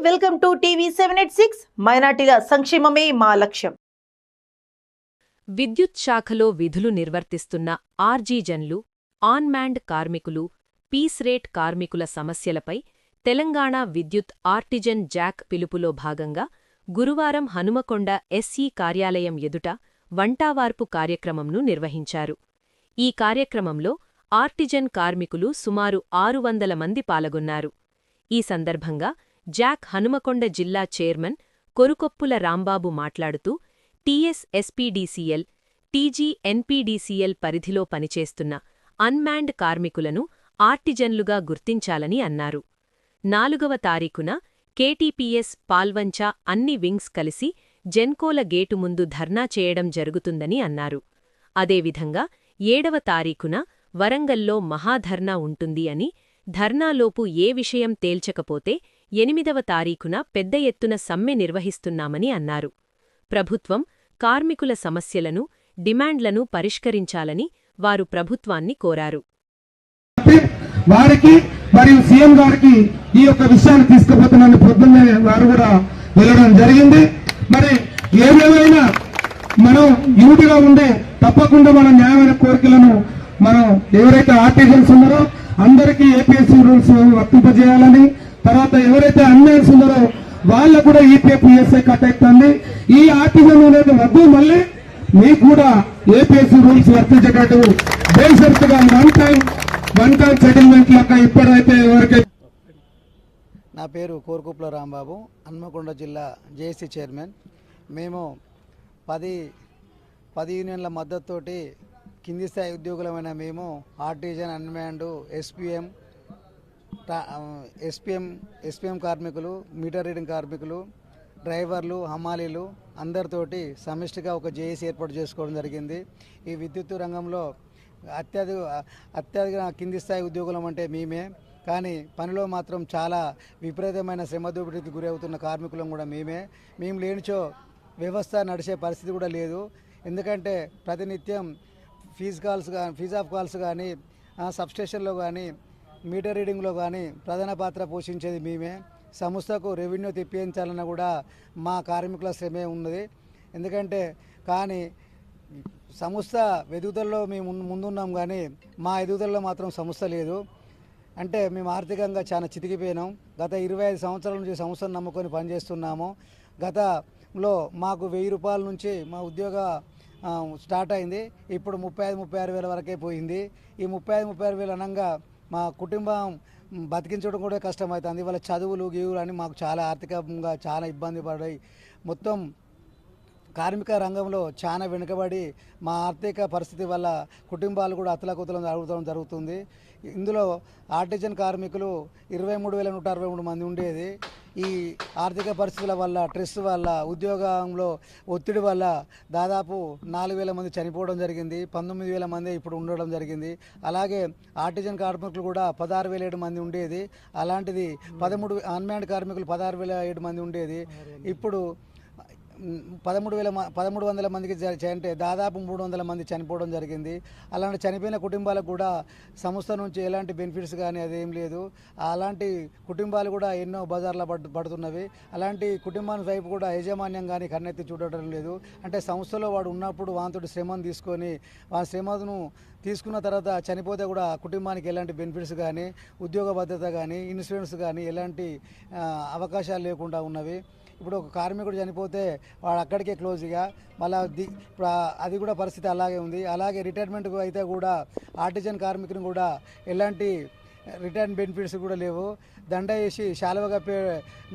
Welcome to TV 786 మైనార్టీల సంక్షేమమే మా లక్ష్యం. విద్యుత్ శాఖలో విధులు నిర్వర్తిస్తున్న ఆర్జీజన్లు, ఆన్మ్యాండ్ కార్మికులు, పీస్ రేట్ కార్మికుల సమస్యలపై తెలంగాణ విద్యుత్ ఆర్టిజన్ జాక్ పిలుపులో భాగంగా గురువారం హనుమకొండ ఎస్ఈ కార్యాలయం ఎదుట వంటావార్పు కార్యక్రమంను నిర్వహించారు. ఈ కార్యక్రమంలో ఆర్టిజన్ కార్మికులు సుమారు 600 మంది పాల్గొన్నారు. ఈ సందర్భంగా జాక్ హనుమకొండ జిల్లా చైర్మన్ కొరుకొప్పుల రాంబాబు మాట్లాడుతూ టీఎస్ఎస్పీడీసీఎల్, టీజీఎన్పీడీసీఎల్ పరిధిలో పనిచేస్తున్న అన్మ్యాండ్ కార్మికులను ఆర్టిజన్లుగా గుర్తించాలని అన్నారు. 4వ తారీఖున కేటీపీఎస్ పాల్వంచ అన్ని వింగ్స్ కలిసి జెన్కోల గేటు ముందు ధర్నా చేయడం జరుగుతుందని అన్నారు. అదేవిధంగా 7వ తారీఖున వరంగల్లో మహాధర్నా ఉంటుంది అని, ధర్నాలోపు ఏ విషయం తేల్చకపోతే 8వ తారీఖున పెద్ద ఎత్తున సమ్మె నిర్వహిస్తున్నామని అన్నారు. ప్రభుత్వం కార్మికుల సమస్యలను, డిమాండ్లను పరిష్కరించాలని వారు ప్రభుత్వాన్ని కోరారు. వారికి మరియు సీఎం గారికి ఈ యొక్క విషయాన్ని తీసుకుపోతున్నాను పొద్దున్నే వారు కూడా వెళ్ళడం జరిగింది. మరి ఏదేమైనా మనం యూనిట్గా ఉండే తప్పకుండా మన న్యాయమైన కోరికలను మనం ఎవరైతే ఆర్టిజన్స్ ఉన్నారో అందరికీ ఏపీఎస్సీ రూల్స్ వర్తింపజేయాలని, తర్వాత ఎవరైతే అన్మ్యాన్స్ ఉన్నారో వాళ్ళకు కూడా ఈపీఎఫ్ఈఎస్ఐ కట్ అవుతుంది. ఈ ఆర్టిజన్ అనేది వద్దు, మళ్ళీ మీకు కూడా ఏపీఎస్సీ రూల్స్ వర్తించేటట్టు బేషరతుగా వన్ టైం సెటిల్మెంట్ లెక్క ఇప్పుడైతే ఎవరికైతే. నా పేరు కోరుకుప్ల రాంబాబు, హన్మకొండ జిల్లా జేఏసీ చైర్మన్. మేము 10 యూనియన్ల మద్దతుతోటి కింది స్థాయి ఉద్యోగులమైన మేము ఆర్టిజన్, అన్మ్యాండ్, ఎస్పీఎం కార్మికులు, మీటర్ రీడింగ్ కార్మికులు, డ్రైవర్లు, హమాలీలు అందరితోటి సమిష్టిగా ఒక జేఏసీ ఏర్పాటు చేసుకోవడం జరిగింది. ఈ విద్యుత్ రంగంలో అత్యధిక కింది స్థాయి ఉద్యోగులం అంటే మేమే, కానీ పనిలో మాత్రం చాలా విపరీతమైన శ్రమదోపిడీకి గురి అవుతున్న కార్మికులం కూడా మేమే. మేము లేనిచో వ్యవస్థ నడిచే పరిస్థితి కూడా లేదు. ఎందుకంటే ప్రతినిత్యం ఫీజ్ ఆఫ్ కాల్స్ కానీ, సబ్స్టేషన్లో కానీ, మీటర్ రీడింగ్లో కానీ ప్రధాన పాత్ర పోషించేది మేమే. సంస్థకు రెవెన్యూ తెప్పించాలన్నా కూడా మా కార్మికుల శ్రమే ఉన్నది. ఎందుకంటే కానీ సంస్థ ఎదుగుదలలో మేము ముందున్నాం, కానీ మా ఎదుగుదలలో మాత్రం సంస్థ లేదు. అంటే మేము ఆర్థికంగా చాలా చితికిపోయినాం. గత 25 సంవత్సరాల నుంచి సంస్థను నమ్ముకొని పనిచేస్తున్నాము. గతంలో మాకు 1000 రూపాయల నుంచి మా ఉద్యోగ స్టార్ట్ అయింది. ఇప్పుడు 35-36 వేల వరకే పోయింది. ఈ 35-36 వేలు అనగా మా కుటుంబం బతికించడం కూడా కష్టమవుతుంది. వాళ్ళ చదువులు గీవులు అని మాకు చాలా ఆర్థికంగా చాలా ఇబ్బంది పడ్డాయి. మొత్తం కార్మిక రంగంలో చాలా వెనుకబడి మా ఆర్థిక పరిస్థితి వల్ల కుటుంబాలు కూడా అతలాకుతలం జరగడం జరుగుతుంది. ఇందులో ఆర్టిజన్ కార్మికులు 23,163 మంది ఉండేది. ఈ ఆర్థిక పరిస్థితుల వల్ల, స్ట్రెస్ వల్ల, ఉద్యోగంలో ఒత్తిడి వల్ల దాదాపు 4,000 మంది చనిపోవడం జరిగింది. 19,000 మంది ఇప్పుడు ఉండడం జరిగింది. అలాగే ఆర్టిజన్ కార్మికులు కూడా 16,007 మంది ఉండేది. అలాంటిది 13 అన్మ్యాండ్ కార్మికులు 16,007 మంది ఉండేది. ఇప్పుడు 1300 మందికి అంటే దాదాపు 300 మంది చనిపోవడం జరిగింది. అలాంటి చనిపోయిన కుటుంబాలకు కూడా సంస్థ నుంచి ఎలాంటి బెనిఫిట్స్ కానీ అదేం లేదు. అలాంటి కుటుంబాలు కూడా ఎన్నో బజార్ల పడుతున్నవి. అలాంటి కుటుంబాన్ని వైపు కూడా యాజమాన్యం కానీ కన్నెత్తి చూడటం లేదు. అంటే సంస్థలో వాడు ఉన్నప్పుడు వాంతుడి శ్రమను తీసుకొని ఆ శ్రమను తీసుకున్న తర్వాత చనిపోతే కూడా కుటుంబానికి ఎలాంటి బెనిఫిట్స్ కానీ, ఉద్యోగ భద్రత కానీ, ఇన్సూరెన్స్ కానీ ఎలాంటి అవకాశాలు లేకుండా ఉన్నవి. ఇప్పుడు ఒక కార్మికుడు చనిపోతే వాడు అక్కడికే క్లోజ్గా మళ్ళీ ఇప్పుడు అది కూడా పరిస్థితి అలాగే ఉంది. అలాగే రిటైర్మెంట్ అయితే కూడా ఆర్టిజన్ కార్మికుని కూడా ఎలాంటి రిటైర్మెంట్ బెనిఫిట్స్ కూడా లేవు. దండ వేసి శాలువ కప్పే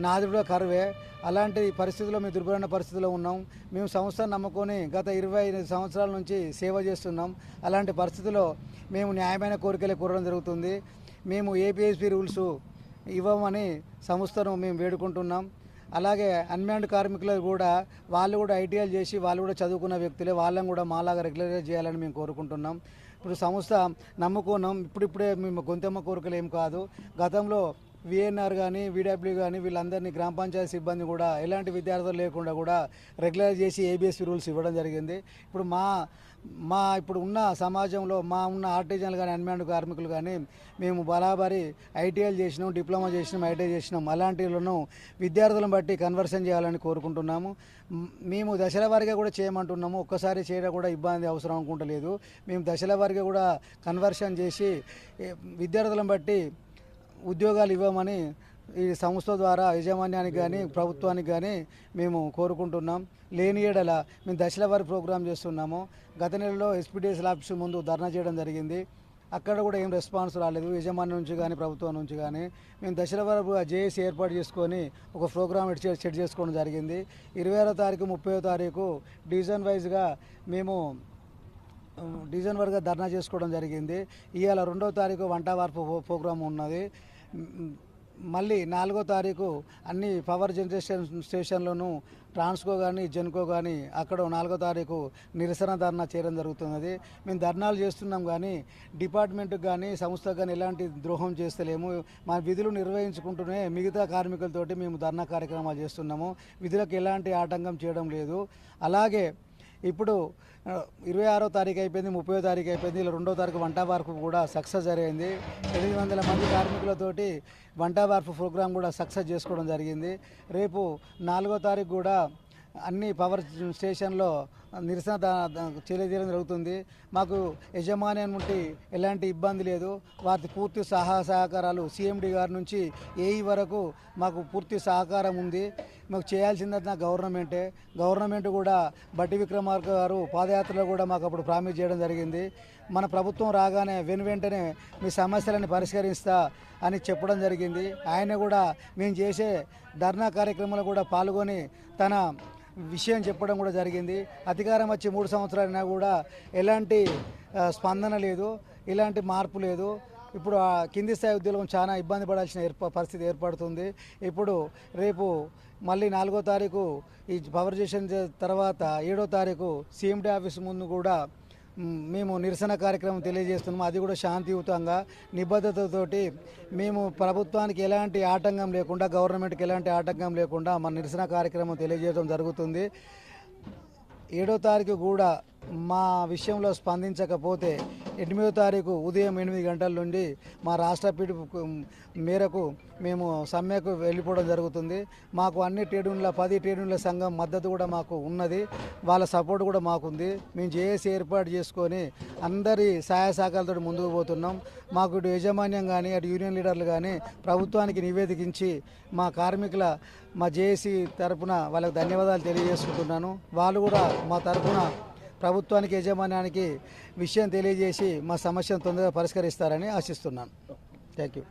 నాది కూడా కరువే. అలాంటి పరిస్థితుల్లో మేము దుర్భరమైన పరిస్థితిలో ఉన్నాం. మేము సంస్థను నమ్ముకొని గత 25 సంవత్సరాల నుంచి సేవ చేస్తున్నాం. అలాంటి పరిస్థితుల్లో మేము న్యాయమైన కోరికలే కోరడం జరుగుతుంది. మేము ఏపీఎస్పీ రూల్స్ ఇవ్వమని సంస్థను మేము వేడుకుంటున్నాం. అలాగే అన్మ్యాండ్ కార్మికులు కూడా వాళ్ళు కూడా ఐటీఐలు చేసి వాళ్ళు కూడా చదువుకున్న వ్యక్తులే, వాళ్ళని కూడా మాలాగా రెగ్యులరైజ్ చేయాలని మేము కోరుకుంటున్నాం. ఇప్పుడు సంస్థ నమ్ముకున్నాం. ఇప్పుడిప్పుడే మేము గొంతెమ్మ కోరికలు ఏం కాదు. గతంలో విఎన్ఆర్ కానీ వీడబ్ల్యూ కానీ వీళ్ళందరినీ గ్రామ పంచాయతీ సిబ్బంది కూడా ఎలాంటి విద్యార్థులు లేకుండా కూడా రెగ్యులర్ చేసి ఏబిఎస్సి రూల్స్ ఇవ్వడం జరిగింది. ఇప్పుడు ఇప్పుడు ఉన్న సమాజంలో ఉన్న ఆర్టిజన్లు కానీ అన్మ్యాన్డ్ కార్మికులు కానీ మేము బరాబరి ఐటీఐలు చేసినాం, డిప్లొమా చేసినాం, ఐటీఐ చేసినాం. అలాంటిలను విద్యార్థులను బట్టి కన్వర్షన్ చేయాలని కోరుకుంటున్నాము. మేము దశల వారీగా కూడా చేయమంటున్నాము. ఒక్కసారి చేయడం కూడా ఇబ్బంది అవసరం అనుకుంటలేదు. మేము దశల వారీగా కూడా కన్వర్షన్ చేసి విద్యార్థులను బట్టి ఉద్యోగాలు ఇవ్వమని ఈ సంస్థ ద్వారా యాజమాన్యానికి కానీ ప్రభుత్వానికి కానీ మేము కోరుకుంటున్నాం. లేని ఏడల మేము దశల వారి ప్రోగ్రాం చేస్తున్నాము. గత నెలలో ఎస్పీడీఎస్ ఆఫీసు ముందు ధర్నా చేయడం జరిగింది. అక్కడ కూడా ఏం రెస్పాన్స్ రాలేదు యాజమాన్యం నుంచి కానీ ప్రభుత్వం నుంచి కానీ. మేము దశల వరకు జేఏసీ ఏర్పాటు చేసుకొని ఒక ప్రోగ్రామ్ సెట్ చేసుకోవడం జరిగింది. 26వ తారీఖు 30వ తారీఖు డివిజన్ వైజ్గా మేము డివిజన్ వరకు ధర్నా చేసుకోవడం జరిగింది. ఇవాళ 2వ తారీఖు వంట వార్పు ప్రోగ్రాం ఉన్నది. మళ్ళీ 4వ తారీఖు అన్ని పవర్ జనరేషన్ స్టేషన్లోనూ ట్రాన్స్కో కానీ జెన్కో కానీ అక్కడ 4వ తారీఖు నిరసన ధర్నా చేయడం జరుగుతున్నది. మేము ధర్నాలు చేస్తున్నాం కానీ డిపార్ట్మెంట్కి కానీ సంస్థకు కానీ ఎలాంటి ద్రోహం చేస్తలేము. మా విధులు నిర్వహించుకుంటూనే మిగతా కార్మికులతోటి మేము ధర్నా కార్యక్రమాలు చేస్తున్నాము. విధులకు ఎలాంటి ఆటంకం చేయడం లేదు. అలాగే ఇప్పుడు 26వ తారీఖు అయిపోయింది, 30వ తారీఖు అయిపోయింది. ఇలా 2వ తారీఖు వంట వార్పు కూడా సక్సెస్ జరిగింది. 800 మంది కార్మికులతోటి వంట వార్పు ప్రోగ్రాం కూడా సక్సెస్ చేసుకోవడం జరిగింది. రేపు 4వ తారీఖు కూడా అన్ని పవర్ స్టేషన్లో నిరసన తెలియజేయడం జరుగుతుంది. మాకు యజమాన్యం నుండి ఎలాంటి ఇబ్బంది లేదు. వారి పూర్తి సహకారాలు సిఎండి గారి నుంచి ఏఈ వరకు మాకు పూర్తి సహకారం ఉంది. మాకు చేయాల్సిందంతా గవర్నమెంట్ కూడా బట్టి విక్రమార్క గారు పాదయాత్రలో కూడా మాకు అప్పుడు ప్రామిస్ చేయడం జరిగింది. మన ప్రభుత్వం రాగానే వెంటనే మీ సమస్యలను పరిష్కరిస్తా అని చెప్పడం జరిగింది. ఆయన కూడా మేము చేసే ధర్నా కార్యక్రమంలో కూడా పాల్గొని తన విషయం చెప్పడం కూడా జరిగింది. అధికారం వచ్చి 3 సంవత్సరాలైనా కూడా ఎలాంటి స్పందన లేదు, ఎలాంటి మార్పు లేదు. ఇప్పుడు కింది స్థాయి ఉద్యోగం చాలా ఇబ్బంది పడాల్సిన పరిస్థితి ఏర్పడుతుంది. ఇప్పుడు రేపు మళ్ళీ 4వ తారీఖు ఈ పవర్ స్టేషన్ తర్వాత 7వ తారీఖు సిఎండి ఆఫీస్ ముందు కూడా మేము నిరసన కార్యక్రమం తెలియజేస్తున్నాము. అది కూడా శాంతియుతంగా నిబద్ధతతోటి మేము ప్రభుత్వానికి ఎలాంటి ఆటంకం లేకుండా, గవర్నమెంట్కి ఎలాంటి ఆటంకం లేకుండా మన నిరసన కార్యక్రమం తెలియజేయడం జరుగుతుంది. 7వ తారీఖు కూడా మా విషయంలో స్పందించకపోతే 8వ తారీఖు ఉదయం 8 గంటల నుండి మా రాష్ట్ర పిలుపు మేరకు మేము సమ్మెకు వెళ్ళిపోవడం జరుగుతుంది. మాకు అన్ని ట్రేడ్ యూనియన్ల 10 ట్రేడ్ యూనియన్ల సంఘం మద్దతు కూడా మాకు ఉన్నది. వాళ్ళ సపోర్ట్ కూడా మాకుంది. మేము జేఏసీ ఏర్పాటు చేసుకొని అందరి సహాయ సహకారాలతో ముందుకు పోతున్నాం. మాకు ఇటు యాజమాన్యం కానీ అటు యూనియన్ లీడర్లు కానీ ప్రభుత్వానికి నివేదించి మా జేఏసీ తరపున వాళ్ళకి ధన్యవాదాలు తెలియజేసుకుంటున్నాను. వాళ్ళు కూడా మా తరపున ప్రభుత్వానికి యాజమాన్యానికి విషయం తెలియజేసి మా సమస్యను తొందరగా పరిష్కరిస్తారని ఆశిస్తున్నాను. Thank you.